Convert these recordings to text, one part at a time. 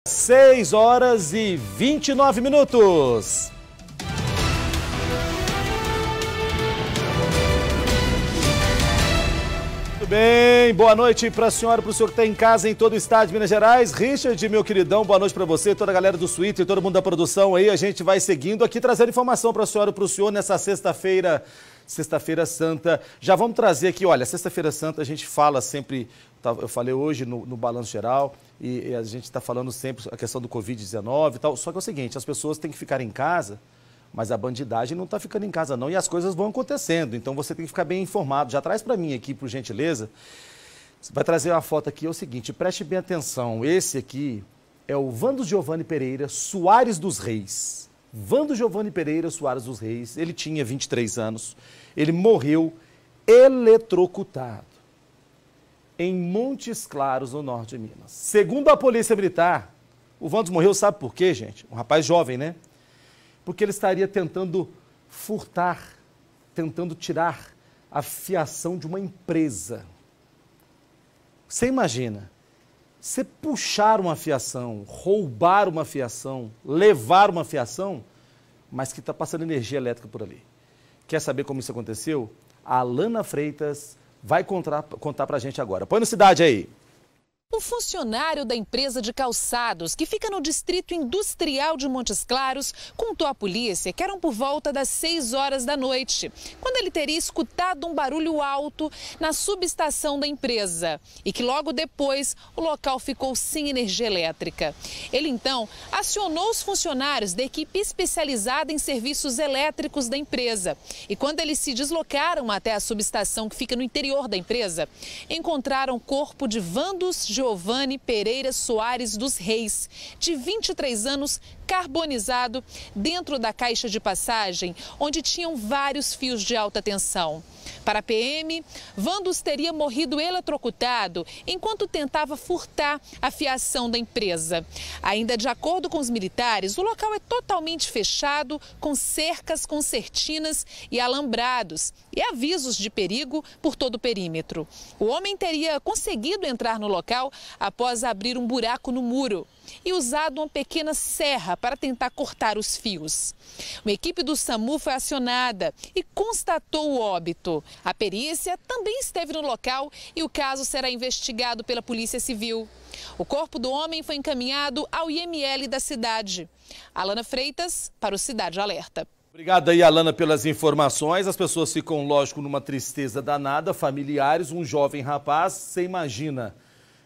6 horas e 29 minutos. Tudo bem? Boa noite para a senhora, para o senhor que está em casa em todo o estado de Minas Gerais. Richard, meu queridão, boa noite para você, toda a galera do Suíte, todo mundo da produção aí. A gente vai seguindo aqui, trazendo informação para a senhora e para o senhor nessa sexta-feira Santa. Já vamos trazer aqui, olha, Sexta-feira Santa a gente fala sempre, eu falei hoje no Balanço Geral, e a gente está falando sempre a questão do Covid-19 e tal, só que é o seguinte, as pessoas têm que ficar em casa, mas a bandidagem não está ficando em casa não, e as coisas vão acontecendo, então você tem que ficar bem informado. Já traz para mim aqui, por gentileza, você vai trazer uma foto aqui, é o seguinte, preste bem atenção, esse aqui é o Vando Giovanni Pereira Soares dos Reis. Vando Giovanni Pereira Soares dos Reis, ele tinha 23 anos, ele morreu eletrocutado em Montes Claros, no norte de Minas. Segundo a Polícia Militar, o Vando morreu, sabe por quê, gente? Um rapaz jovem, né? Porque ele estaria tentando furtar, tentando tirar a fiação de uma empresa. Você imagina, você puxar uma fiação, roubar uma fiação, levar uma fiação, mas que está passando energia elétrica por ali. Quer saber como isso aconteceu? A Alana Freitas vai contar para a gente agora. Põe no Cidade aí. Um funcionário da empresa de calçados, que fica no Distrito Industrial de Montes Claros, contou à polícia que eram por volta das 6 horas da noite, quando ele teria escutado um barulho alto na subestação da empresa e que logo depois o local ficou sem energia elétrica. Ele então acionou os funcionários da equipe especializada em serviços elétricos da empresa e quando eles se deslocaram até a subestação que fica no interior da empresa, encontraram o corpo de Vando Giovanni Pereira Soares dos Reis, de 23 anos, carbonizado dentro da caixa de passagem, onde tinham vários fios de alta tensão. Para a PM, Vandos teria morrido eletrocutado enquanto tentava furtar a fiação da empresa. Ainda de acordo com os militares, o local é totalmente fechado, com cercas, concertinas e alambrados e avisos de perigo por todo o perímetro. O homem teria conseguido entrar no local após abrir um buraco no muro e usado uma pequena serra para tentar cortar os fios. Uma equipe do SAMU foi acionada e constatou o óbito. A perícia também esteve no local e o caso será investigado pela Polícia Civil. O corpo do homem foi encaminhado ao IML da cidade. Alana Freitas, para o Cidade Alerta. Obrigado aí, Alana, pelas informações. As pessoas ficam, lógico, numa tristeza danada, familiares, um jovem rapaz, você imagina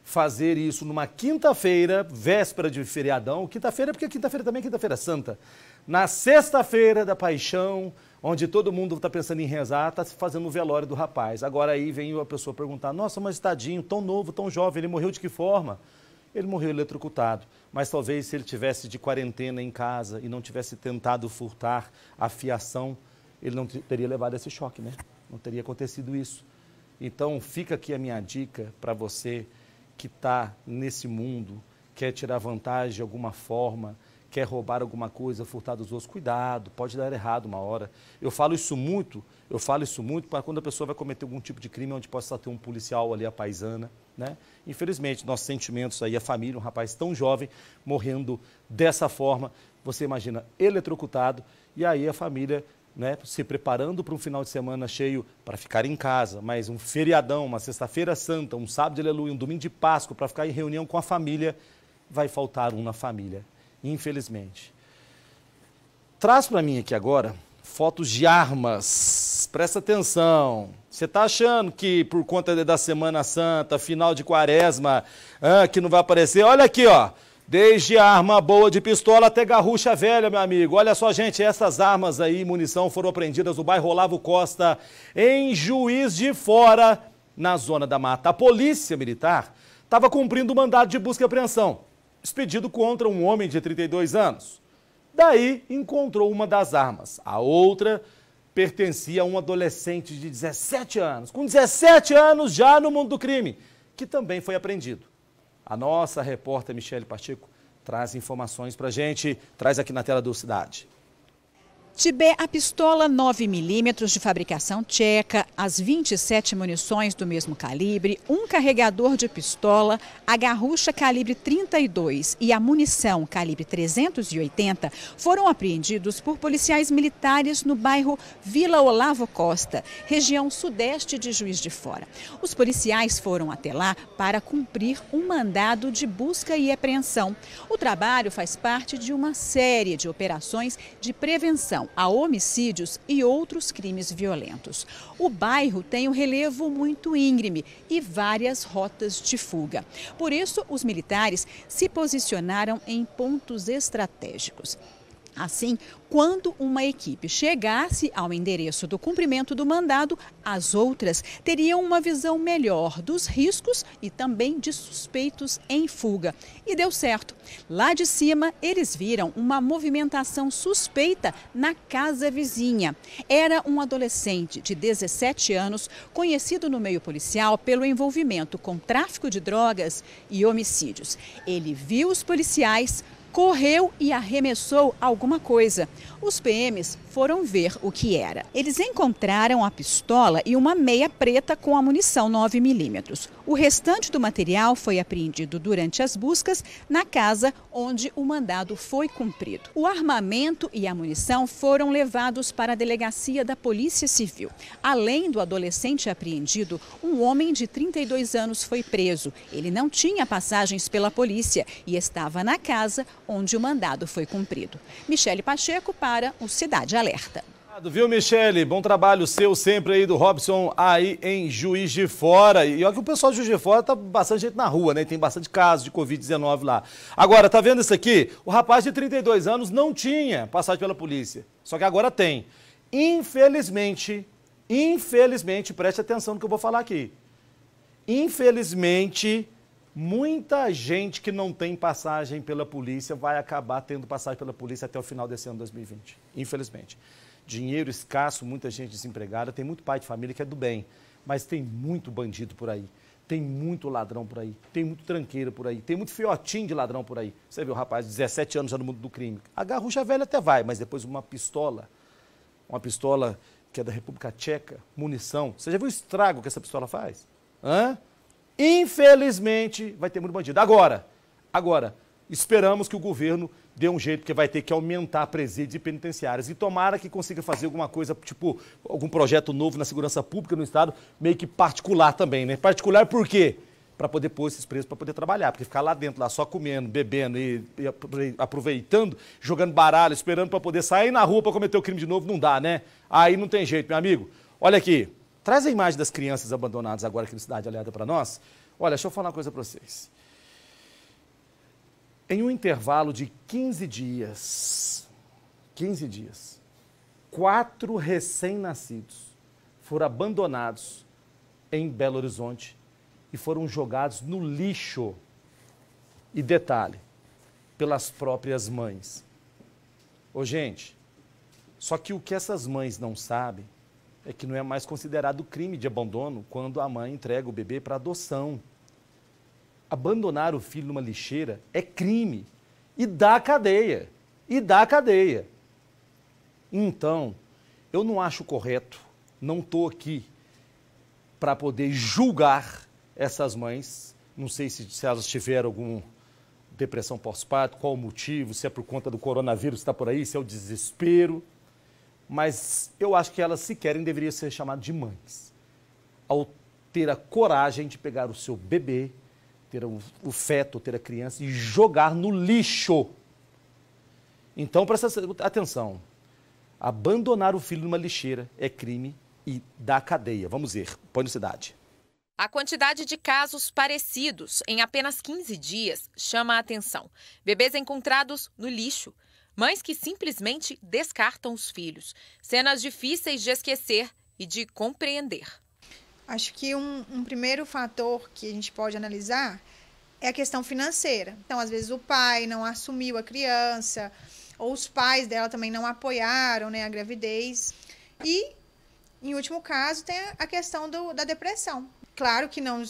fazer isso numa quinta-feira, véspera de feriadão, quinta-feira porque quinta-feira também é quinta-feira santa, na sexta-feira da paixão, onde todo mundo está pensando em rezar, está fazendo o velório do rapaz. Agora aí vem a pessoa perguntar, nossa, mas tadinho, tão novo, tão jovem, ele morreu de que forma? Ele morreu eletrocutado, mas talvez se ele tivesse de quarentena em casa e não tivesse tentado furtar a fiação, ele não teria levado esse choque, né? Não teria acontecido isso. Então fica aqui a minha dica para você que está nesse mundo, quer tirar vantagem de alguma forma, quer roubar alguma coisa, furtar dos outros, cuidado, pode dar errado uma hora. Eu falo isso muito para quando a pessoa vai cometer algum tipo de crime onde possa ter um policial ali, a paisana, né? Infelizmente, nossos sentimentos aí, a família, um rapaz tão jovem, morrendo dessa forma, você imagina, eletrocutado, e aí a família, né, se preparando para um final de semana cheio para ficar em casa, mas um feriadão, uma sexta-feira santa, um sábado de aleluia, um domingo de Páscoa, para ficar em reunião com a família, vai faltar um na família, infelizmente. Traz para mim aqui agora fotos de armas, presta atenção. Você está achando que por conta da Semana Santa, final de quaresma, que não vai aparecer? Olha aqui, ó. Desde arma boa de pistola até garrucha velha, meu amigo. Olha só, gente, essas armas aí, munição, foram apreendidas no bairro Olavo Costa, em Juiz de Fora, na Zona da Mata. A Polícia Militar estava cumprindo o mandado de busca e apreensão, expedido contra um homem de 32 anos. Daí, encontrou uma das armas. A outra pertencia a um adolescente de 17 anos, com 17 anos já no mundo do crime, que também foi apreendido. A nossa repórter Michele Pacheco traz informações para a gente, traz aqui na tela do Cidade. Tiver a pistola 9mm de fabricação tcheca, as 27 munições do mesmo calibre, um carregador de pistola, a garrucha calibre 32 e a munição calibre 380 foram apreendidos por policiais militares no bairro Vila Olavo Costa, região sudeste de Juiz de Fora. Os policiais foram até lá para cumprir um mandado de busca e apreensão. O trabalho faz parte de uma série de operações de prevenção a homicídios e outros crimes violentos. O bairro tem um relevo muito íngreme e várias rotas de fuga. Por isso, os militares se posicionaram em pontos estratégicos. Assim, quando uma equipe chegasse ao endereço do cumprimento do mandado, as outras teriam uma visão melhor dos riscos e também de suspeitos em fuga. E deu certo. Lá de cima, eles viram uma movimentação suspeita na casa vizinha. Era um adolescente de 17 anos, conhecido no meio policial pelo envolvimento com tráfico de drogas e homicídios. Ele viu os policiais, correu e arremessou alguma coisa. Os PMs foram ver o que era. Eles encontraram a pistola e uma meia preta com a munição 9mm. O restante do material foi apreendido durante as buscas na casa onde o mandado foi cumprido. O armamento e a munição foram levados para a delegacia da Polícia Civil. Além do adolescente apreendido, um homem de 32 anos foi preso. Ele não tinha passagens pela polícia e estava na casa onde o mandado foi cumprido. Michele Pacheco para o Cidade Alerta. Viu, Michele? Bom trabalho seu sempre aí do Robson aí em Juiz de Fora. E olha que o pessoal de Juiz de Fora tá bastante gente na rua, né? Tem bastante casos de Covid-19 lá. Agora, tá vendo isso aqui? O rapaz de 32 anos não tinha passagem pela polícia. Só que agora tem. Infelizmente, preste atenção no que eu vou falar aqui. Infelizmente, muita gente que não tem passagem pela polícia vai acabar tendo passagem pela polícia até o final desse ano 2020. Infelizmente. Dinheiro escasso, muita gente desempregada, tem muito pai de família que é do bem, mas tem muito bandido por aí, tem muito ladrão por aí, tem muito tranqueiro por aí, tem muito fiotinho de ladrão por aí. Você viu, rapaz, 17 anos já no mundo do crime. A garrucha velha até vai, mas depois uma pistola que é da República Tcheca, munição. Você já viu o estrago que essa pistola faz? Hã? Infelizmente, vai ter muito bandido. Agora, esperamos que o governo dê um jeito, porque vai ter que aumentar presídios e penitenciários. E tomara que consiga fazer alguma coisa, tipo, algum projeto novo na segurança pública no Estado, meio que particular também, né? Particular por quê? Para poder pôr esses presos para poder trabalhar. Porque ficar lá dentro, lá só comendo, bebendo e aproveitando, jogando baralho, esperando para poder sair na rua para cometer o crime de novo, não dá, né? Aí não tem jeito, meu amigo. Olha aqui. Traz a imagem das crianças abandonadas agora aqui no Cidade Alerta para nós. Olha, deixa eu falar uma coisa para vocês. Em um intervalo de 15 dias, 4 recém-nascidos foram abandonados em Belo Horizonte e foram jogados no lixo. E detalhe, pelas próprias mães. Ô, gente, só que o que essas mães não sabem é que não é mais considerado crime de abandono quando a mãe entrega o bebê para adoção. Abandonar o filho numa lixeira é crime e dá cadeia. Então, eu não acho correto, não estou aqui para poder julgar essas mães. Não sei se elas tiveram alguma depressão pós-parto, qual o motivo, se é por conta do coronavírus que está por aí, se é o desespero. Mas eu acho que elas, se querem, deveriam ser chamadas de mães. Ao ter a coragem de pegar o seu bebê, ter o feto, ter a criança e jogar no lixo. Então, presta atenção. Abandonar o filho numa lixeira é crime e dá cadeia. Vamos ver. Põe no Cidade. A quantidade de casos parecidos em apenas 15 dias chama a atenção. Bebês encontrados no lixo. Mães que simplesmente descartam os filhos. Cenas difíceis de esquecer e de compreender. Acho que um primeiro fator que a gente pode analisar é a questão financeira. Então, às vezes, o pai não assumiu a criança, ou os pais dela também não apoiaram, né, a gravidez. E, em último caso, tem a questão da depressão. Claro que não,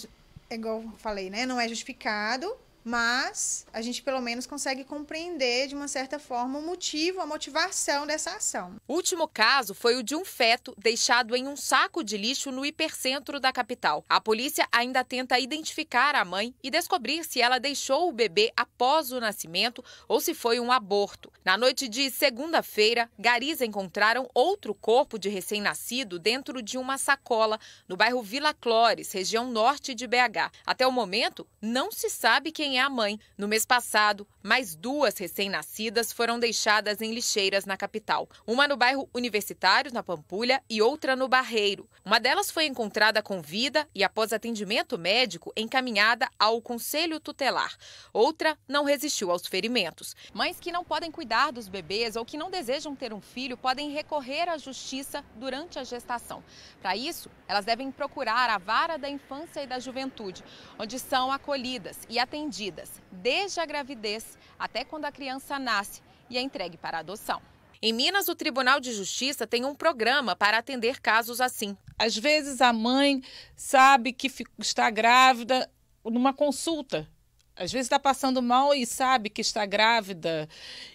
igual eu falei, né, não é justificado, mas a gente pelo menos consegue compreender de uma certa forma o motivo, a motivação dessa ação. O último caso foi o de um feto deixado em um saco de lixo no hipercentro da capital. A polícia ainda tenta identificar a mãe e descobrir se ela deixou o bebê após o nascimento ou se foi um aborto. Na noite de segunda-feira, garis encontraram outro corpo de recém-nascido dentro de uma sacola no bairro Vila Clores, região norte de BH. Até o momento, não se sabe quem é a mãe. No mês passado, mais 2 recém-nascidas foram deixadas em lixeiras na capital. Uma no bairro Universitário, na Pampulha, e outra no Barreiro. Uma delas foi encontrada com vida e, após atendimento médico, encaminhada ao Conselho Tutelar. Outra não resistiu aos ferimentos. Mães que não podem cuidar dos bebês ou que não desejam ter um filho podem recorrer à justiça durante a gestação. Para isso, elas devem procurar a Vara da Infância e da Juventude, onde são acolhidas e atendidas desde a gravidez até quando a criança nasce e é entregue para adoção. Em Minas, o Tribunal de Justiça tem um programa para atender casos assim. Às vezes a mãe sabe que está grávida numa consulta. Às vezes está passando mal e sabe que está grávida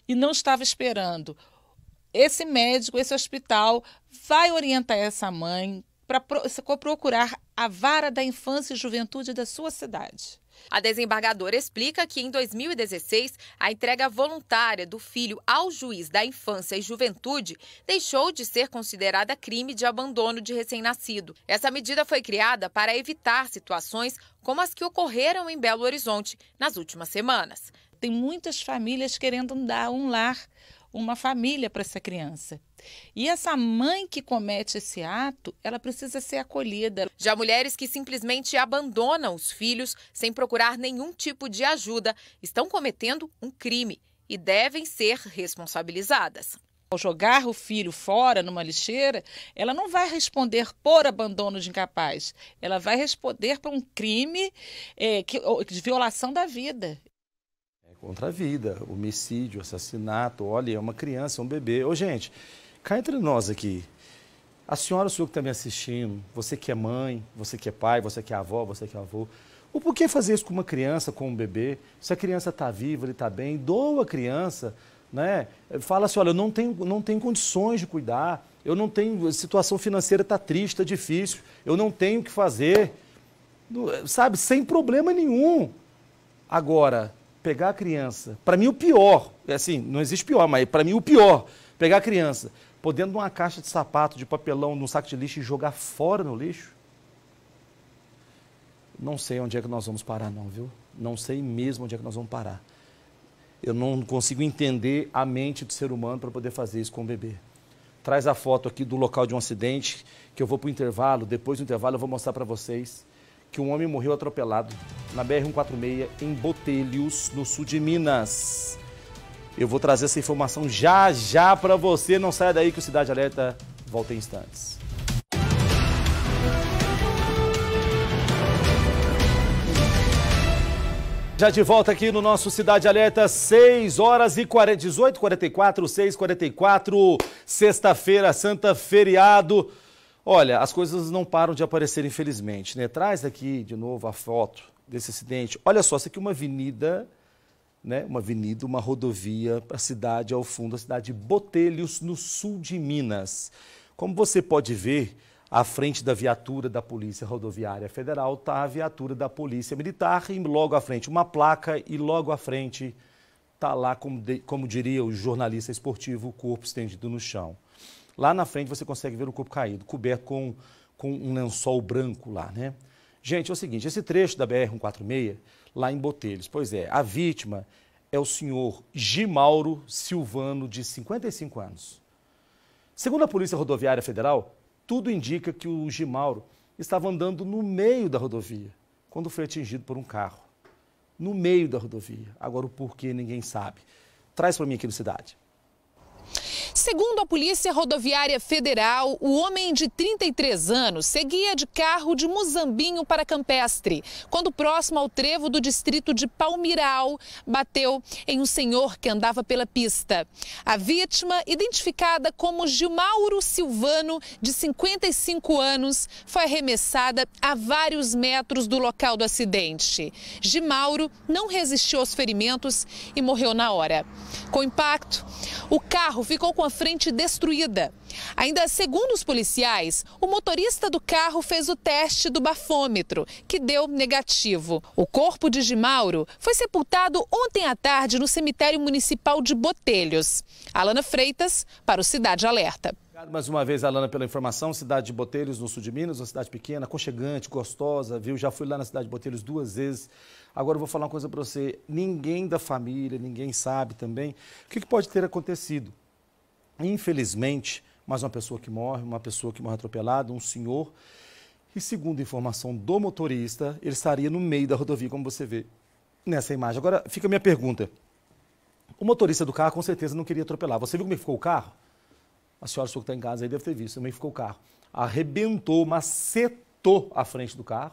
e não estava esperando. Esse médico, esse hospital vai orientar essa mãe para procurar a Vara da Infância e Juventude da sua cidade. A desembargadora explica que em 2016, a entrega voluntária do filho ao juiz da infância e juventude deixou de ser considerada crime de abandono de recém-nascido. Essa medida foi criada para evitar situações como as que ocorreram em Belo Horizonte nas últimas semanas. Tem muitas famílias querendo dar um lar, uma família para essa criança. E essa mãe que comete esse ato, ela precisa ser acolhida. Já mulheres que simplesmente abandonam os filhos sem procurar nenhum tipo de ajuda estão cometendo um crime e devem ser responsabilizadas. Ao jogar o filho fora numa lixeira, ela não vai responder por abandono de incapaz. Ela vai responder por um crime de violação da vida. Contra a vida, homicídio, assassinato, olha, é uma criança, é um bebê. Ô, gente, cá entre nós aqui, a senhora, o senhor que está me assistindo, você que é mãe, você que é pai, você que é avó, você que é avô, o porquê fazer isso com uma criança, com um bebê? Se a criança está viva, ele está bem, doa a criança, né? Fala assim, olha, eu não tenho condições de cuidar, eu não tenho, a situação financeira está triste, está difícil, eu não tenho o que fazer, sabe, sem problema nenhum. Agora, pegar a criança, para mim o pior, é assim, não existe pior, mas para mim o pior, pegar a criança, pôr dentro de uma caixa de sapato, de papelão, num saco de lixo e jogar fora no lixo, não sei onde é que nós vamos parar não, viu? Não sei mesmo onde é que nós vamos parar. Eu não consigo entender a mente do ser humano para poder fazer isso com o bebê. Traz a foto aqui do local de um acidente, que eu vou para o intervalo, depois do intervalo eu vou mostrar para vocês que um homem morreu atropelado na BR-146 em Botelhos, no sul de Minas. Eu vou trazer essa informação já para você. Não saia daí que o Cidade Alerta volta em instantes. Já de volta aqui no nosso Cidade Alerta, 18h44, 6h44, sexta-feira, santa, feriado. Olha, as coisas não param de aparecer, infelizmente, né? Traz aqui de novo a foto desse acidente. Olha só, isso aqui é uma avenida, né? Uma rodovia para a cidade, ao fundo, a cidade de Botelhos, no sul de Minas. Como você pode ver, à frente da viatura da Polícia Rodoviária Federal está a viatura da Polícia Militar e logo à frente uma placa e logo à frente está lá, como diria o jornalista esportivo, o corpo estendido no chão. Lá na frente você consegue ver o corpo caído, coberto com um lençol branco lá, né? Gente, é o seguinte, esse trecho da BR-146, lá em Botelhos, pois é, a vítima é o senhor Gimauro Silvano, de 55 anos. Segundo a Polícia Rodoviária Federal, tudo indica que o Gimauro estava andando no meio da rodovia, quando foi atingido por um carro. No meio da rodovia. Agora o porquê ninguém sabe. Traz para mim aqui no Cidade. Segundo a Polícia Rodoviária Federal, o homem de 33 anos seguia de carro de Muzambinho para Campestre, quando próximo ao trevo do distrito de Palmiral, bateu em um senhor que andava pela pista. A vítima, identificada como Gimauro Silvano, de 55 anos, foi arremessada a vários metros do local do acidente. Gimauro não resistiu aos ferimentos e morreu na hora. Com o impacto, o carro ficou com a frente destruída. Ainda segundo os policiais, o motorista do carro fez o teste do bafômetro, que deu negativo. O corpo de Gimauro foi sepultado ontem à tarde no cemitério municipal de Botelhos. Alana Freitas, para o Cidade Alerta. Obrigado mais uma vez, Alana, pela informação. Cidade de Botelhos, no sul de Minas, uma cidade pequena, aconchegante, gostosa, viu? Já fui lá na cidade de Botelhos 2 vezes. Agora eu vou falar uma coisa para você. Ninguém da família, ninguém sabe também o que pode ter acontecido. Infelizmente, mais uma pessoa que morre atropelada, um senhor. E segundo a informação do motorista, ele estaria no meio da rodovia, como você vê nessa imagem. Agora, fica a minha pergunta. O motorista do carro, com certeza, não queria atropelar. Você viu como é que ficou o carro? A senhora que está em casa aí deve ter visto como é que ficou o carro. Arrebentou, macetou a frente do carro,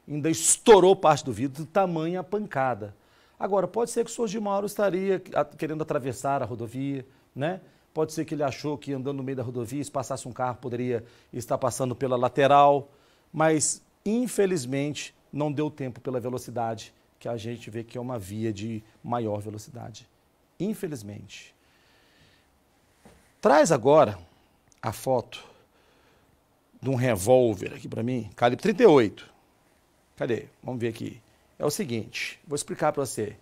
ainda estourou parte do vidro, tamanha pancada. Agora, pode ser que o senhor Gimauro estaria querendo atravessar a rodovia, né? Pode ser que ele achou que andando no meio da rodovia, se passasse um carro, poderia estar passando pela lateral, mas, infelizmente, não deu tempo pela velocidade, que a gente vê que é uma via de maior velocidade. Infelizmente. Traz agora a foto de um revólver aqui para mim, calibre 38. Cadê? Vamos ver aqui. É o seguinte, vou explicar para você.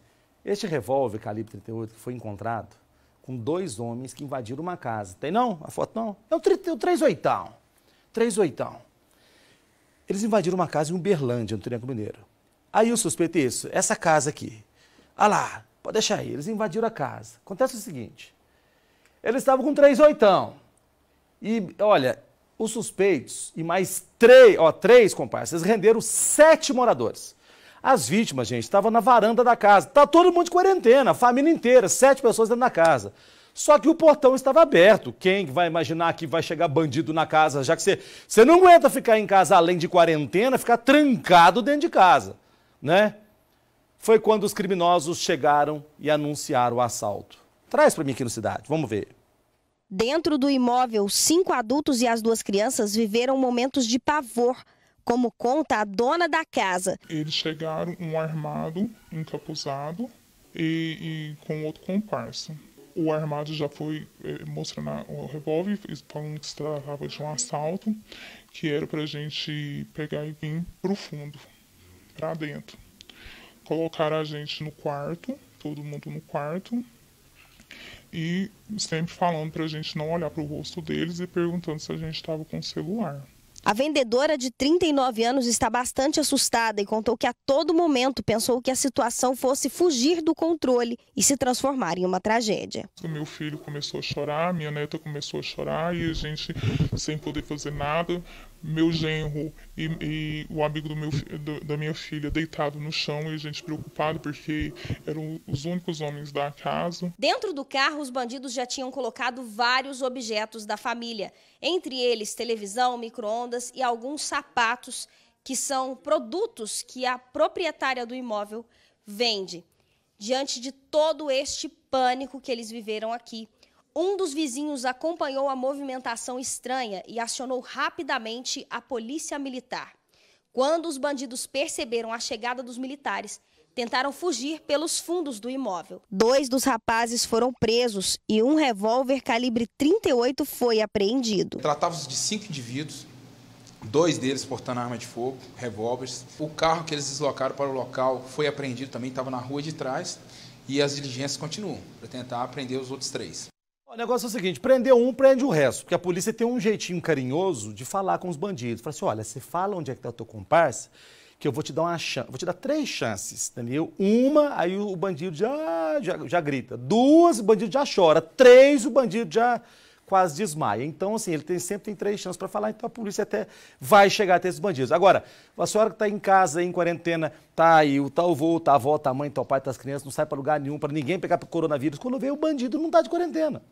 Este revólver calibre 38 que foi encontrado com 2 homens que invadiram uma casa. Tem não? A foto não? É o 38ão. 38ão. Eles invadiram uma casa em Uberlândia, no Triângulo Mineiro. Aí o suspeito é isso, essa casa aqui. Ah lá, pode deixar aí, eles invadiram a casa. Acontece o seguinte, eles estavam com 38ão. E, olha, os suspeitos e mais 3 comparsas renderam 7 moradores. As vítimas, gente, estavam na varanda da casa. Tá todo mundo de quarentena, a família inteira, 7 pessoas dentro da casa. Só que o portão estava aberto. Quem vai imaginar que vai chegar bandido na casa, já que você não aguenta ficar em casa além de quarentena, ficar trancado dentro de casa, né? Foi quando os criminosos chegaram e anunciaram o assalto. Traz para mim aqui no Cidade, vamos ver. Dentro do imóvel, 5 adultos e as 2 crianças viveram momentos de pavor, como conta a dona da casa. Eles chegaram, um armado, encapuzado e com outro comparsa. O armado já foi mostrando o revólver, falando que se tratava de um assalto, que era para a gente pegar e vir para o fundo, para dentro. Colocaram a gente no quarto, todo mundo no quarto, e sempre falando para a gente não olhar para o rosto deles e perguntando se a gente estava com o celular. A vendedora de 39 anos está bastante assustada e contou que a todo momento pensou que a situação fosse fugir do controle e se transformar em uma tragédia. O meu filho começou a chorar, minha neta começou a chorar e a gente sem poder fazer nada. Meu genro e o amigo da minha filha deitado no chão e a gente preocupado porque eram os únicos homens da casa. Dentro do carro, os bandidos já tinham colocado vários objetos da família, entre eles televisão, micro-ondas e alguns sapatos, que são produtos que a proprietária do imóvel vende. Diante de todo este pânico que eles viveram aqui, um dos vizinhos acompanhou a movimentação estranha e acionou rapidamente a polícia militar. Quando os bandidos perceberam a chegada dos militares, tentaram fugir pelos fundos do imóvel. 2 dos rapazes foram presos e um revólver calibre 38 foi apreendido. Tratava-se de 5 indivíduos, 2 deles portando arma de fogo, revólveres. O carro que eles deslocaram para o local foi apreendido também, estava na rua de trás e as diligências continuam para tentar prender os outros 3. O negócio é o seguinte, prender um, prende o resto, porque a polícia tem um jeitinho carinhoso de falar com os bandidos. Fala assim, olha, você fala onde é que tá o teu comparsa, que eu vou te dar uma chance, vou te dar 3 chances, entendeu? 1, aí o bandido já grita. 2, o bandido já chora. 3, o bandido já quase desmaia. Então, assim, ele sempre tem 3 chances para falar, então a polícia até vai chegar até esses bandidos. Agora, a senhora que está em casa, aí, em quarentena, tá aí, tá o vô, tá a avó, tá a mãe, tá o pai, tá as crianças, não sai para lugar nenhum, para ninguém pegar pro coronavírus. Quando vê o bandido, não tá de quarentena.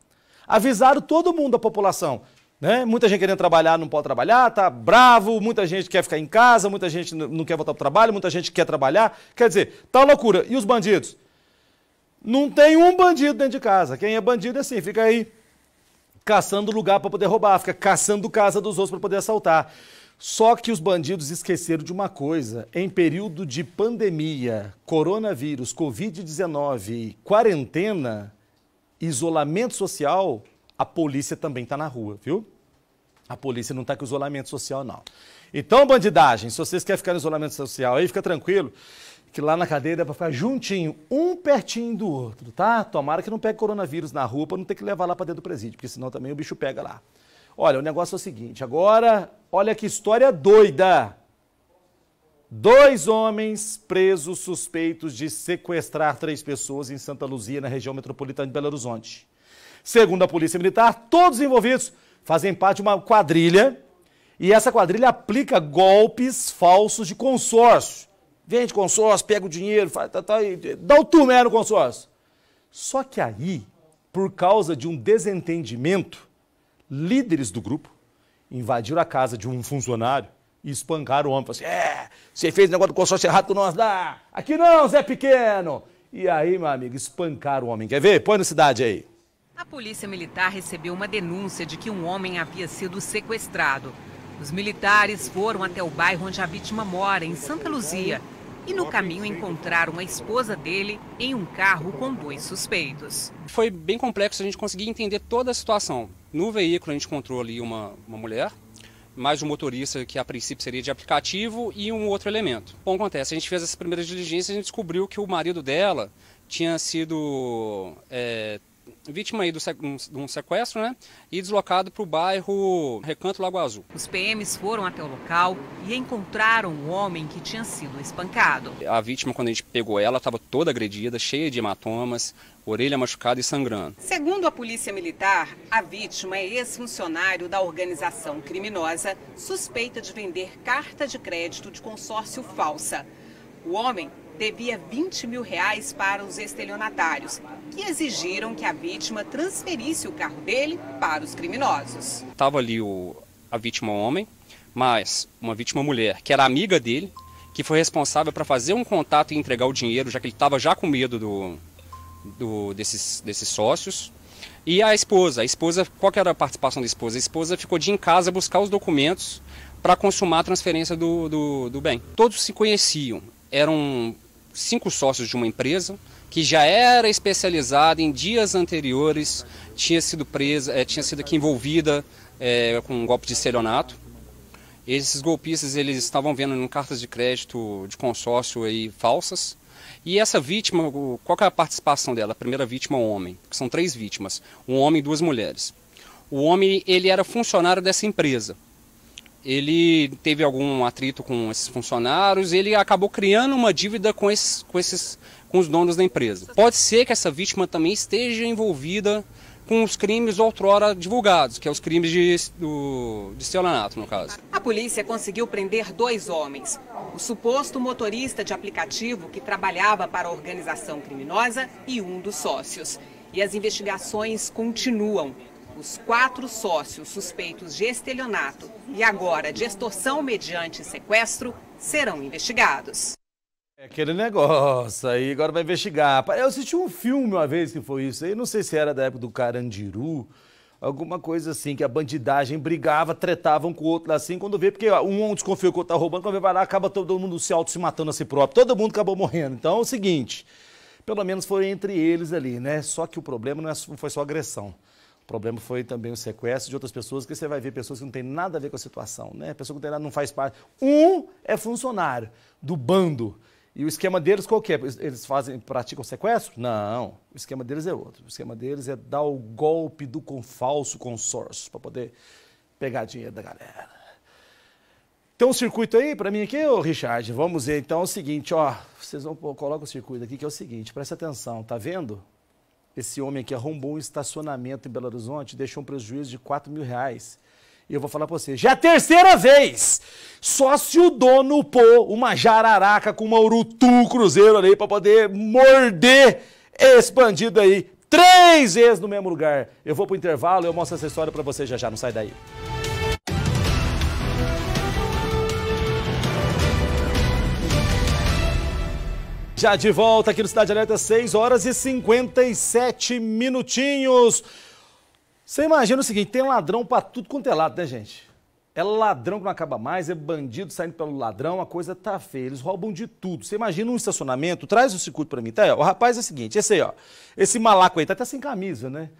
Avisaram todo mundo da população. Né? Muita gente querendo trabalhar, não pode trabalhar, tá bravo, muita gente quer ficar em casa, muita gente não quer voltar para o trabalho, muita gente quer trabalhar. Quer dizer, tá loucura. E os bandidos? Não tem um bandido dentro de casa. Quem é bandido é assim, fica aí caçando lugar para poder roubar, fica caçando casa dos outros para poder assaltar. Só que os bandidos esqueceram de uma coisa. Em período de pandemia, coronavírus, Covid-19, quarentena, isolamento social, a polícia também está na rua, viu? A polícia não está com isolamento social, não. Então, bandidagem, se vocês querem ficar no isolamento social aí, fica tranquilo, que lá na cadeia dá para ficar juntinho, um pertinho do outro, tá? Tomara que não pegue coronavírus na rua para não ter que levar lá para dentro do presídio, porque senão também o bicho pega lá. Olha, o negócio é o seguinte, agora, olha que história doida. 2 homens presos suspeitos de sequestrar 3 pessoas em Santa Luzia, na região metropolitana de Belo Horizonte. Segundo a Polícia Militar, todos os envolvidos fazem parte de uma quadrilha e essa quadrilha aplica golpes falsos de consórcio. Vende consórcio, pega o dinheiro, dá o tumé no consórcio. Só que aí, por causa de um desentendimento, líderes do grupo invadiram a casa de um funcionário e espancaram o homem. Falaram assim, você fez negócio do consórcio errado com nós, dá. Aqui não, Zé Pequeno. E aí, meu amigo, espancaram o homem. Quer ver? Põe na cidade aí. A Polícia Militar recebeu uma denúncia de que um homem havia sido sequestrado. Os militares foram até o bairro onde a vítima mora, em Santa Luzia, e no caminho encontraram a esposa dele em um carro com 2 suspeitos. Foi bem complexo a gente conseguir entender toda a situação. No veículo a gente encontrou ali uma mulher, mais um motorista que a princípio seria de aplicativo e um outro elemento. Bom, acontece, a gente fez essa primeira diligência e a gente descobriu que o marido dela tinha sido vítima aí de um sequestro, né? E deslocado para o bairro Recanto Lago Azul. Os PMs foram até o local e encontraram o homem que tinha sido espancado. A vítima, quando a gente pegou ela, estava toda agredida, cheia de hematomas, orelha machucada e sangrando. Segundo a Polícia Militar, a vítima é ex-funcionário da organização criminosa suspeita de vender carta de crédito de consórcio falsa. O homem devia R$20 mil para os estelionatários, que exigiram que a vítima transferisse o carro dele para os criminosos. Estava ali a vítima homem, mas uma vítima mulher, que era amiga dele, que foi responsável para fazer um contato e entregar o dinheiro, já que ele estava já com medo desses sócios. E a esposa, qual que era a participação da esposa? A esposa ficou de em casa buscar os documentos para consumar a transferência do bem. Todos se conheciam, eram 5 sócios de uma empresa que já era especializada em dias anteriores, tinha sido presa, tinha sido aqui envolvida com um golpe de estelionato. Esses golpistas eles estavam vendo em cartas de crédito de consórcio aí falsas. E essa vítima, qual que é a participação dela? A primeira vítima é um homem, que são 3 vítimas, um homem e 2 mulheres. O homem ele era funcionário dessa empresa. Ele teve algum atrito com esses funcionários, ele acabou criando uma dívida com os donos da empresa. Pode ser que essa vítima também esteja envolvida com os crimes outrora divulgados, que é os crimes de estelionato, no caso. A polícia conseguiu prender 2 homens. O suposto motorista de aplicativo que trabalhava para a organização criminosa e um dos sócios. E as investigações continuam. Os 4 sócios suspeitos de estelionato e agora de extorsão mediante sequestro serão investigados. É aquele negócio aí, agora vai investigar. Eu assisti um filme uma vez que foi isso aí, não sei se era da época do Carandiru, alguma coisa assim, que a bandidagem brigava, tretavam com o outro lá assim, quando vê, porque um desconfiou que o outro tá roubando, quando vê vai lá, acaba todo mundo se matando a si próprio, todo mundo acabou morrendo. Então é o seguinte, pelo menos foi entre eles ali, né? Só que o problema não foi só agressão. O problema foi também o sequestro de outras pessoas, que você vai ver pessoas que não tem nada a ver com a situação, né? Pessoa que não tem nada, não faz parte. Um é funcionário do bando. E o esquema deles qual que é? Eles praticam sequestro? Não. O esquema deles é outro. O esquema deles é dar o golpe do falso consórcio para poder pegar dinheiro da galera. Tem um circuito aí para mim aqui, ô Richard? Vamos ver então é o seguinte, ó. Vocês vão colocar o circuito aqui que é o seguinte, presta atenção, tá vendo? Esse homem aqui arrombou um estacionamento em Belo Horizonte, deixou um prejuízo de R$4 mil. E eu vou falar para você, já é a 3ª vez! Só se o dono pôr uma jararaca com uma urutu cruzeiro ali para poder morder esse bandido aí. 3 vezes no mesmo lugar. Eu vou pro intervalo e eu mostro essa história pra você já, não sai daí. Já de volta aqui no Cidade Alerta, 6 horas e 57 minutinhos. Você imagina o seguinte, tem ladrão pra tudo quanto é lado, né, gente? É ladrão que não acaba mais, é bandido saindo pelo ladrão, a coisa tá feia, eles roubam de tudo. Você imagina um estacionamento, traz o circuito pra mim, tá aí, ó. O rapaz é o seguinte, esse aí, ó, esse malaco aí tá até sem camisa, né?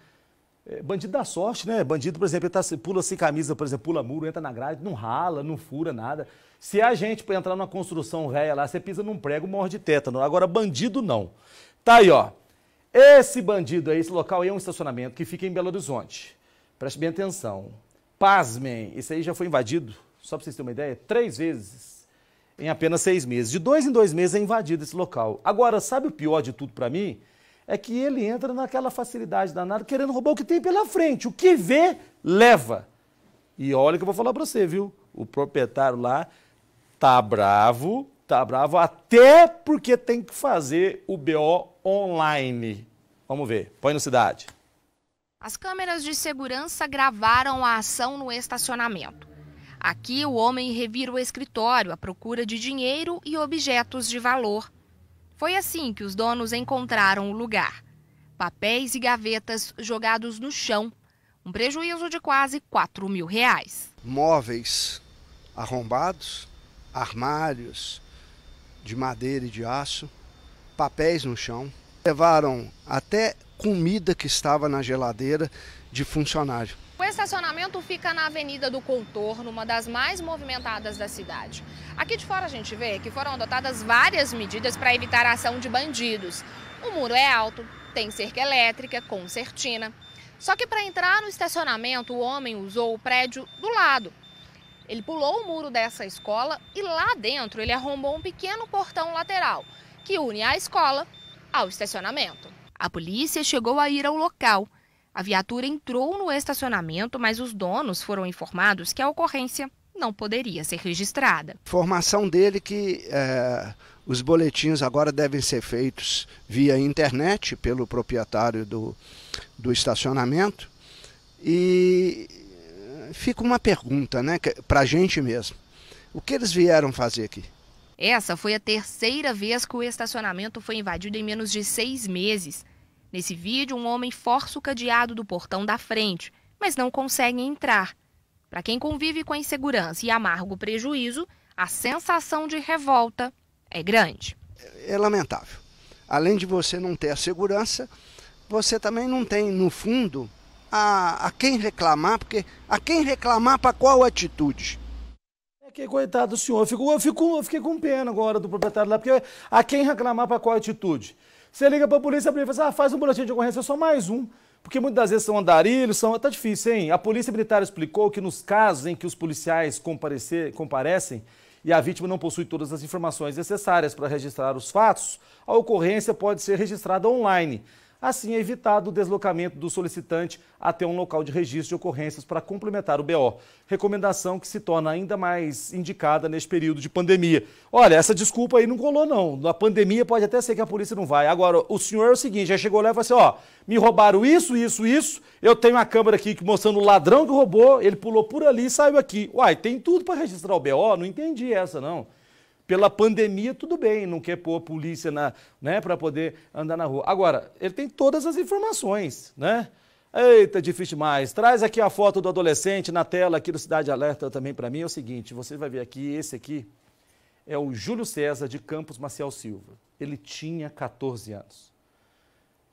É, bandido dá sorte, né? Bandido, por exemplo, ele pula sem camisa, por exemplo, pula muro, entra na grade, não rala, não fura nada. Se a gente para entrar numa construção réia lá, você pisa num prego, morre de tétano. Agora, bandido não. Tá aí, ó. Esse bandido aí, esse local aí é um estacionamento que fica em Belo Horizonte. Preste bem atenção. Pasmem, esse aí já foi invadido, só para vocês terem uma ideia, 3 vezes em apenas 6 meses. De 2 em 2 meses é invadido esse local. Agora, sabe o pior de tudo para mim? É que ele entra naquela facilidade danada, querendo roubar o que tem pela frente. O que vê, leva. E olha que eu vou falar para você, viu? O proprietário lá tá bravo até porque tem que fazer o BO online. Vamos ver, põe no Cidade. As câmeras de segurança gravaram a ação no estacionamento. Aqui, o homem revira o escritório à procura de dinheiro e objetos de valor. Foi assim que os donos encontraram o lugar. Papéis e gavetas jogados no chão. Um prejuízo de quase R$4 mil. Móveis arrombados, armários de madeira e de aço, papéis no chão. Levaram até comida que estava na geladeira de funcionário. O estacionamento fica na Avenida do Contorno, uma das mais movimentadas da cidade. Aqui de fora a gente vê que foram adotadas várias medidas para evitar a ação de bandidos. O muro é alto, tem cerca elétrica, concertina. Só que para entrar no estacionamento, o homem usou o prédio do lado. Ele pulou o muro dessa escola e lá dentro ele arrombou um pequeno portão lateral, que une a escola ao estacionamento. A polícia chegou a ir ao local. A viatura entrou no estacionamento, mas os donos foram informados que a ocorrência não poderia ser registrada. Informação dele que os boletins agora devem ser feitos via internet pelo proprietário do estacionamento. E fica uma pergunta, né, para a gente mesmo. O que eles vieram fazer aqui? Essa foi a 3ª vez que o estacionamento foi invadido em menos de 6 meses. Nesse vídeo, um homem força o cadeado do portão da frente, mas não consegue entrar. Para quem convive com a insegurança e amargo prejuízo, a sensação de revolta é grande. É lamentável. Além de você não ter a segurança, você também não tem, no fundo, a quem reclamar, porque a quem reclamar para qual atitude? Que coitado do senhor, eu fiquei com pena agora do proprietário lá, porque a quem reclamar para qual atitude? Você liga para a polícia e fala assim, faz um boletim de ocorrência, só mais um. Porque muitas vezes são andarilhos, tá difícil, hein? A Polícia Militar explicou que nos casos em que os policiais comparecem e a vítima não possui todas as informações necessárias para registrar os fatos, a ocorrência pode ser registrada online. Assim é evitado o deslocamento do solicitante até um local de registro de ocorrências para complementar o BO. Recomendação que se torna ainda mais indicada neste período de pandemia. Olha, essa desculpa aí não colou não. Na pandemia pode até ser que a polícia não vai. Agora, o senhor é o seguinte, já chegou lá e falou assim, me roubaram isso, eu tenho a câmera aqui mostrando o ladrão que roubou, ele pulou por ali e saiu aqui. Uai, tem tudo para registrar o BO? Não entendi essa não. Pela pandemia, tudo bem, não quer pôr a polícia para poder andar na rua. Agora, ele tem todas as informações, né? Eita, difícil demais. Traz aqui a foto do adolescente na tela aqui do Cidade Alerta também para mim. É o seguinte, você vai ver aqui, esse aqui é o Júlio César de Campos Maciel Silva. Ele tinha 14 anos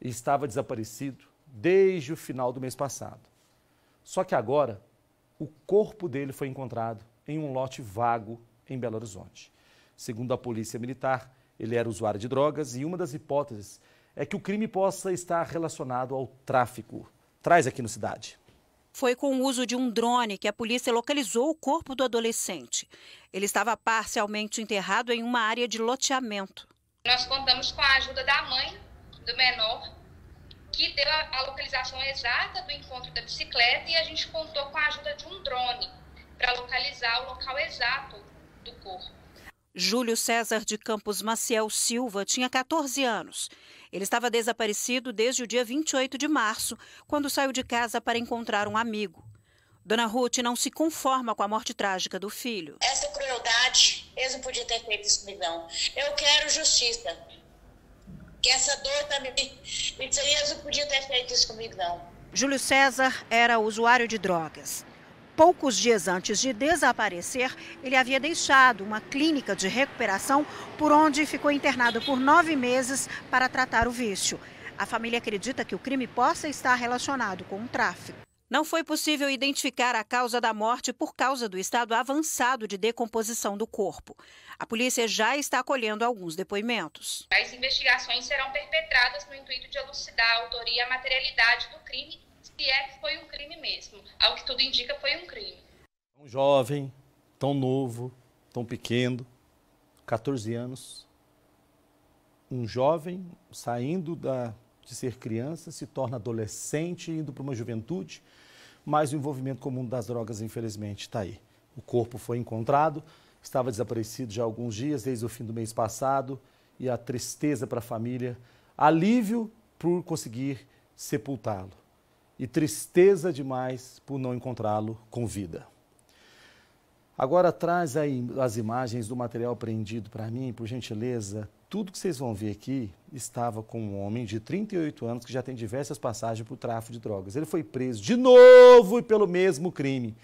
e estava desaparecido desde o final do mês passado. Só que agora, o corpo dele foi encontrado em um lote vago em Belo Horizonte. Segundo a Polícia Militar, ele era usuário de drogas e uma das hipóteses é que o crime possa estar relacionado ao tráfico. Traz aqui no Cidade. Foi com o uso de um drone que a polícia localizou o corpo do adolescente. Ele estava parcialmente enterrado em uma área de loteamento. Nós contamos com a ajuda da mãe do menor, que deu a localização exata do encontro da bicicleta, e a gente contou com a ajuda de um drone para localizar o local exato do corpo. Júlio César de Campos Maciel Silva tinha 14 anos. Ele estava desaparecido desde o dia 28 de março, quando saiu de casa para encontrar um amigo. Dona Ruth não se conforma com a morte trágica do filho. Essa crueldade, eles não podiam ter feito isso comigo, não. Eu quero justiça. Que essa dor também, eles não podiam ter feito isso comigo, não. Júlio César era usuário de drogas. Poucos dias antes de desaparecer, ele havia deixado uma clínica de recuperação por onde ficou internado por 9 meses para tratar o vício. A família acredita que o crime possa estar relacionado com o tráfico. Não foi possível identificar a causa da morte por causa do estado avançado de decomposição do corpo. A polícia já está colhendo alguns depoimentos. As investigações serão perpetradas no intuito de elucidar a autoria e a materialidade do crime, se é que foi um crime mesmo. Ao que tudo indica, foi um crime. Um jovem, tão novo, tão pequeno, 14 anos. Um jovem saindo de ser criança, se torna adolescente, indo para uma juventude, mas o envolvimento com o mundo das drogas, infelizmente, está aí. O corpo foi encontrado, estava desaparecido já há alguns dias, desde o fim do mês passado, e a tristeza para a família, alívio por conseguir sepultá-lo. E tristeza demais por não encontrá-lo com vida. Agora traz aí as imagens do material apreendido para mim, por gentileza. Tudo que vocês vão ver aqui estava com um homem de 38 anos que já tem diversas passagens por tráfico de drogas. Ele foi preso de novo e pelo mesmo crime.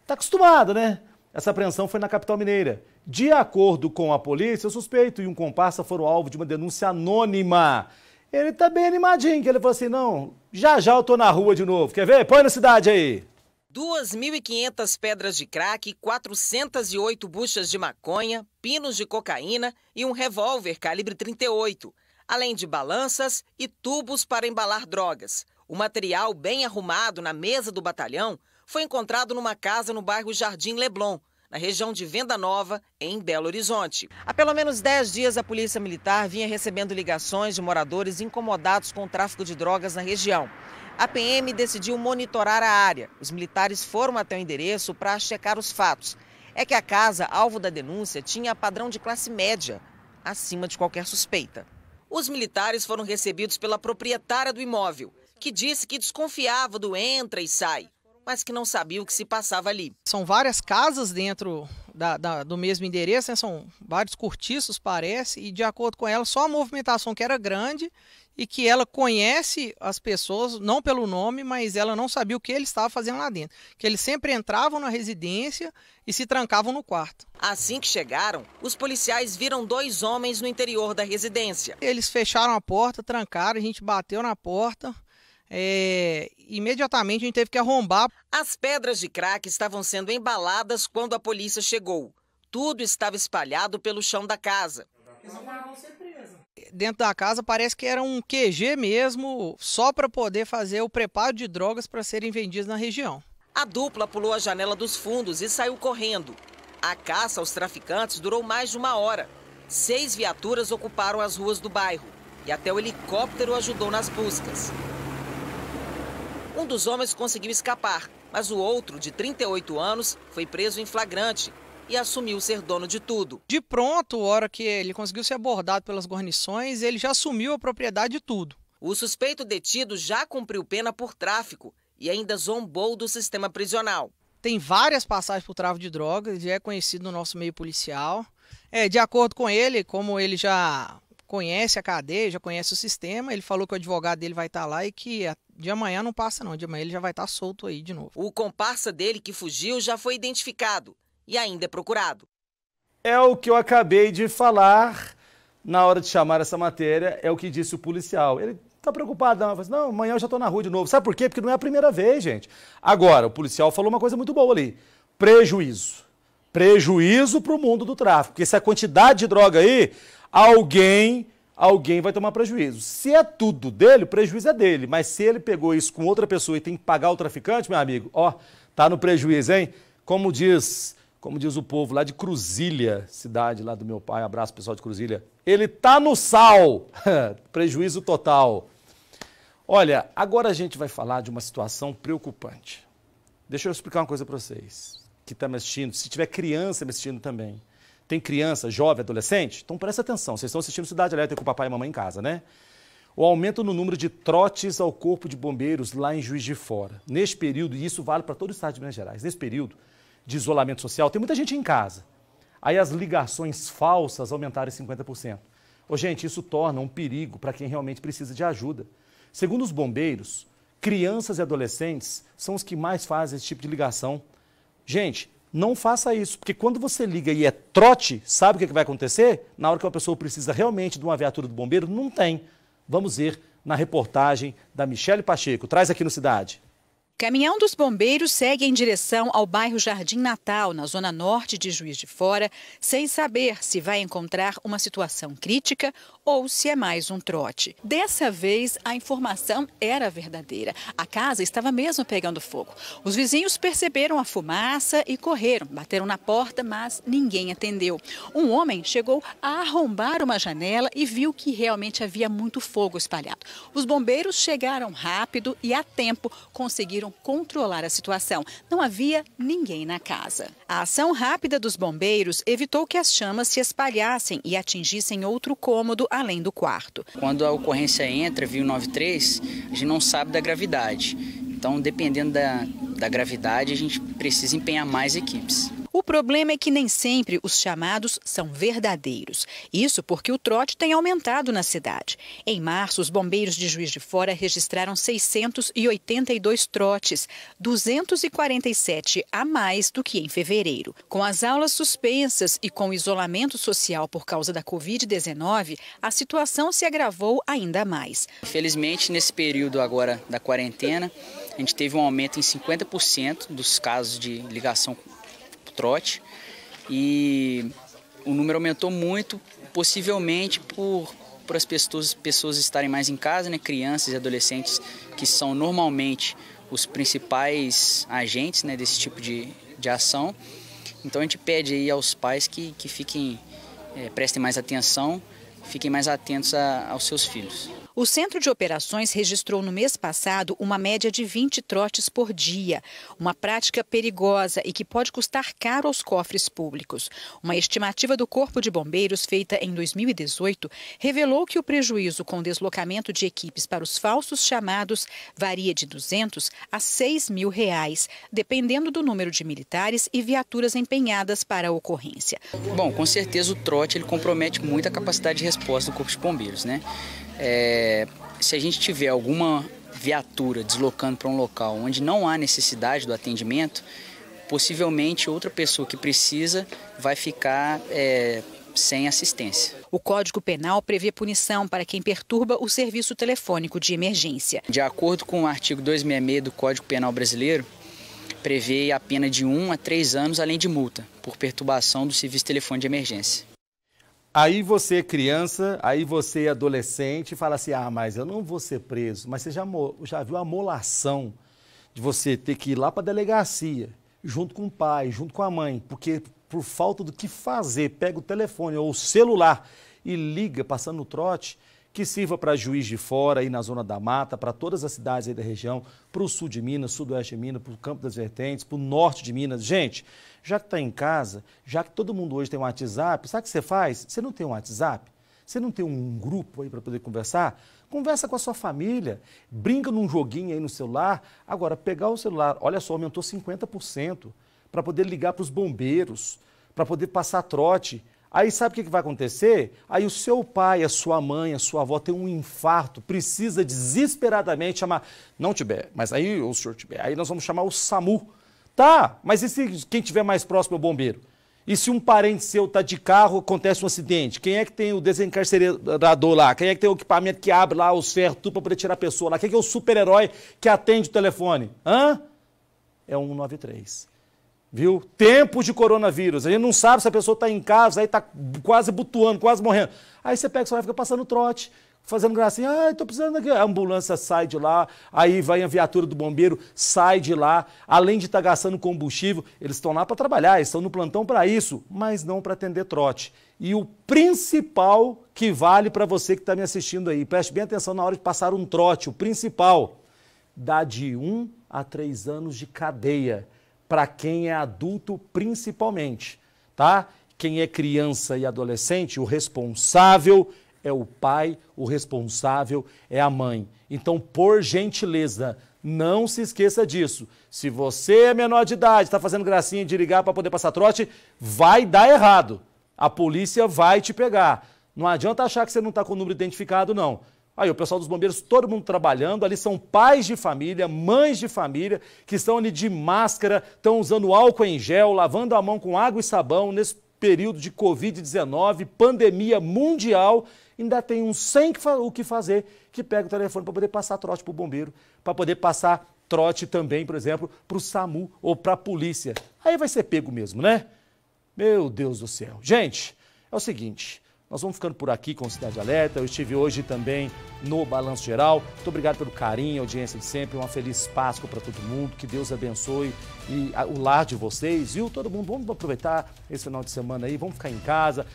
Está acostumado, né? Essa apreensão foi na capital mineira. De acordo com a polícia, o suspeito e um comparsa foram alvo de uma denúncia anônima. Ele tá bem animadinho, que ele falou assim, não, já eu tô na rua de novo. Quer ver? Põe na cidade aí. 2.500 pedras de crack, 408 buchas de maconha, pinos de cocaína e um revólver calibre 38, além de balanças e tubos para embalar drogas. O material bem arrumado na mesa do batalhão foi encontrado numa casa no bairro Jardim Leblon, na região de Venda Nova, em Belo Horizonte. Há pelo menos 10 dias, a Polícia Militar vinha recebendo ligações de moradores incomodados com o tráfico de drogas na região. A PM decidiu monitorar a área. Os militares foram até o endereço para checar os fatos. É que a casa, alvo da denúncia, tinha padrão de classe média, acima de qualquer suspeita. Os militares foram recebidos pela proprietária do imóvel, que disse que desconfiava do entra e sai, mas que não sabia o que se passava ali. São várias casas dentro do mesmo endereço, né? São vários cortiços, parece, e de acordo com ela, só a movimentação que era grande e que ela conhece as pessoas, não pelo nome, mas ela não sabia o que ele estava fazendo lá dentro. Que eles sempre entravam na residência e se trancavam no quarto. Assim que chegaram, os policiais viram 2 homens no interior da residência. Eles fecharam a porta, trancaram, a gente bateu na porta. Imediatamente a gente teve que arrombar. As pedras de crack estavam sendo embaladas quando a polícia chegou. Tudo estava espalhado pelo chão da casa. Dentro da casa parece que era um QG mesmo, só para poder fazer o preparo de drogas para serem vendidas na região. A dupla pulou a janela dos fundos e saiu correndo. A caça aos traficantes durou mais de 1 hora. 6 viaturas ocuparam as ruas do bairro e até o helicóptero ajudou nas buscas. Um dos homens conseguiu escapar, mas o outro, de 38 anos, foi preso em flagrante e assumiu ser dono de tudo. De pronto, a hora que ele conseguiu ser abordado pelas guarnições, ele já assumiu a propriedade de tudo. O suspeito detido já cumpriu pena por tráfico e ainda zombou do sistema prisional. Tem várias passagens por tráfico de drogas, já é conhecido no nosso meio policial. De acordo com ele, como ele já conhece a cadeia, já conhece o sistema, ele falou que o advogado dele vai estar lá e que de amanhã não passa não, de amanhã ele já vai estar solto aí de novo. O comparsa dele que fugiu já foi identificado e ainda é procurado. É o que eu acabei de falar na hora de chamar essa matéria, é o que disse o policial. Ele tá preocupado, não, fala assim, não, amanhã eu já tô na rua de novo. Sabe por quê? Porque não é a primeira vez, gente. Agora, o policial falou uma coisa muito boa ali, prejuízo. Prejuízo pro mundo do tráfico, porque se a quantidade de droga aí, alguém vai tomar prejuízo. Se é tudo dele, o prejuízo é dele. Mas se ele pegou isso com outra pessoa e tem que pagar o traficante, meu amigo, ó, tá no prejuízo, hein? Como diz o povo lá de Cruzília, cidade lá do meu pai, abraço pessoal de Cruzília, ele tá no sal, prejuízo total. Olha, agora a gente vai falar de uma situação preocupante. Deixa eu explicar uma coisa para vocês, que tá me assistindo, se tiver criança me assistindo também. tem criança, jovem, adolescente? Então presta atenção, vocês estão assistindo Cidade Alerta com o papai e a mamãe em casa, né? O aumento no número de trotes ao Corpo de Bombeiros lá em Juiz de Fora. Neste período, e isso vale para todo o estado de Minas Gerais, nesse período de isolamento social, tem muita gente em casa. Aí as ligações falsas aumentaram em 50%. Ô, gente, isso torna um perigo para quem realmente precisa de ajuda. Segundo os bombeiros, crianças e adolescentes são os que mais fazem esse tipo de ligação. Gente, não faça isso, porque quando você liga e é trote, sabe o que vai acontecer? Na hora que uma pessoa precisa realmente de uma viatura do bombeiro, não tem. Vamos ver na reportagem da Michele Pacheco. Traz aqui no Cidade. Caminhão dos bombeiros segue em direção ao bairro Jardim Natal, na zona norte de Juiz de Fora, sem saber se vai encontrar uma situação crítica ou se é mais um trote. Dessa vez, a informação era verdadeira. A casa estava mesmo pegando fogo. Os vizinhos perceberam a fumaça e correram, bateram na porta, mas ninguém atendeu. Um homem chegou a arrombar uma janela e viu que realmente havia muito fogo espalhado. Os bombeiros chegaram rápido e a tempo conseguiram controlar a situação. Não havia ninguém na casa. A ação rápida dos bombeiros evitou que as chamas se espalhassem e atingissem outro cômodo além do quarto. Quando a ocorrência entra via 93, a gente não sabe da gravidade. Então, dependendo da gravidade, a gente precisa empenhar mais equipes. O problema é que nem sempre os chamados são verdadeiros. Isso porque o trote tem aumentado na cidade. Em março, os bombeiros de Juiz de Fora registraram 682 trotes, 247 a mais do que em fevereiro. Com as aulas suspensas e com o isolamento social por causa da Covid-19, a situação se agravou ainda mais. Infelizmente, nesse período agora da quarentena, a gente teve um aumento em 50% dos casos de ligação trote e o número aumentou muito, possivelmente por as pessoas estarem mais em casa, né? Crianças e adolescentes que são normalmente os principais agentes, né, desse tipo de ação. Então a gente pede aí aos pais que prestem mais atenção, fiquem mais atentos aos seus filhos. O Centro de Operações registrou no mês passado uma média de 20 trotes por dia, uma prática perigosa e que pode custar caro aos cofres públicos. Uma estimativa do Corpo de Bombeiros feita em 2018 revelou que o prejuízo com deslocamento de equipes para os falsos chamados varia de R$200 a R$6.000, dependendo do número de militares e viaturas empenhadas para a ocorrência. Bom, com certeza o trote ele compromete muito a capacidade de resposta do Corpo de Bombeiros, né? Se a gente tiver alguma viatura deslocando para um local onde não há necessidade do atendimento, possivelmente outra pessoa que precisa vai ficar sem assistência. O Código Penal prevê punição para quem perturba o serviço telefônico de emergência. De acordo com o artigo 266 do Código Penal brasileiro, prevê a pena de 1 a 3 anos, além de multa, por perturbação do serviço telefônico de emergência. Aí você é criança, aí você é adolescente e fala assim, mas eu não vou ser preso. Mas você já viu a molação de você ter que ir lá para a delegacia, junto com o pai, junto com a mãe, porque por falta do que fazer, pega o telefone ou o celular e liga, passando no trote, que sirva para Juiz de Fora, aí na Zona da Mata, para todas as cidades aí da região, para o sul de Minas, sudoeste de Minas, para o Campo das Vertentes, para o norte de Minas. Gente, já que está em casa, já que todo mundo hoje tem um WhatsApp, sabe o que você faz? Você não tem um WhatsApp? Você não tem um grupo aí para poder conversar? Conversa com a sua família, brinca num joguinho aí no celular. Agora, pegar o celular, olha só, aumentou 50% para poder ligar para os bombeiros, para poder passar trote. Aí sabe o que vai acontecer? Aí o seu pai, a sua mãe, a sua avó tem um infarto, precisa desesperadamente chamar, não tiver, mas aí o senhor tiver, aí nós vamos chamar o SAMU. Tá, mas e se quem estiver mais próximo é o bombeiro? E se um parente seu está de carro, acontece um acidente? Quem é que tem o desencarcerador lá? Quem é que tem o equipamento que abre lá o certo para poder tirar a pessoa lá? Quem é o super-herói que atende o telefone? É o 193. Viu? Tempo de coronavírus. A gente não sabe se a pessoa está em casa, aí está quase butuando, quase morrendo. Aí você pega o celular e fica passando trote, fazendo gracinha. Estou precisando daqui. A ambulância sai de lá, aí vai a viatura do bombeiro, sai de lá. Além de estar gastando combustível, eles estão lá para trabalhar, eles estão no plantão para isso, mas não para atender trote. E o principal que vale para você que está me assistindo aí, preste bem atenção na hora de passar um trote, o principal, dá de 1 a 3 anos de cadeia. Para quem é adulto, principalmente, tá? quem é criança e adolescente, o responsável é o pai, o responsável é a mãe. Então, por gentileza, não se esqueça disso. Se você é menor de idade, está fazendo gracinha de ligar para poder passar trote, vai dar errado. A polícia vai te pegar. Não adianta achar que você não está com o número identificado, não. Aí o pessoal dos bombeiros, todo mundo trabalhando, ali são pais de família, mães de família, que estão ali de máscara, estão usando álcool em gel, lavando a mão com água e sabão nesse período de Covid-19, pandemia mundial. Ainda tem uns sem o que fazer, que pega o telefone para poder passar trote para o bombeiro, para poder passar trote também, por exemplo, para o SAMU ou para a polícia. Aí vai ser pego mesmo, né? Meu Deus do céu. Gente, é o seguinte, nós vamos ficando por aqui com o Cidade Alerta. Eu estive hoje também no Balanço Geral. Muito obrigado pelo carinho, audiência de sempre. Uma feliz Páscoa para todo mundo. Que Deus abençoe o lar de vocês, viu? Todo mundo, vamos aproveitar esse final de semana aí, vamos ficar em casa.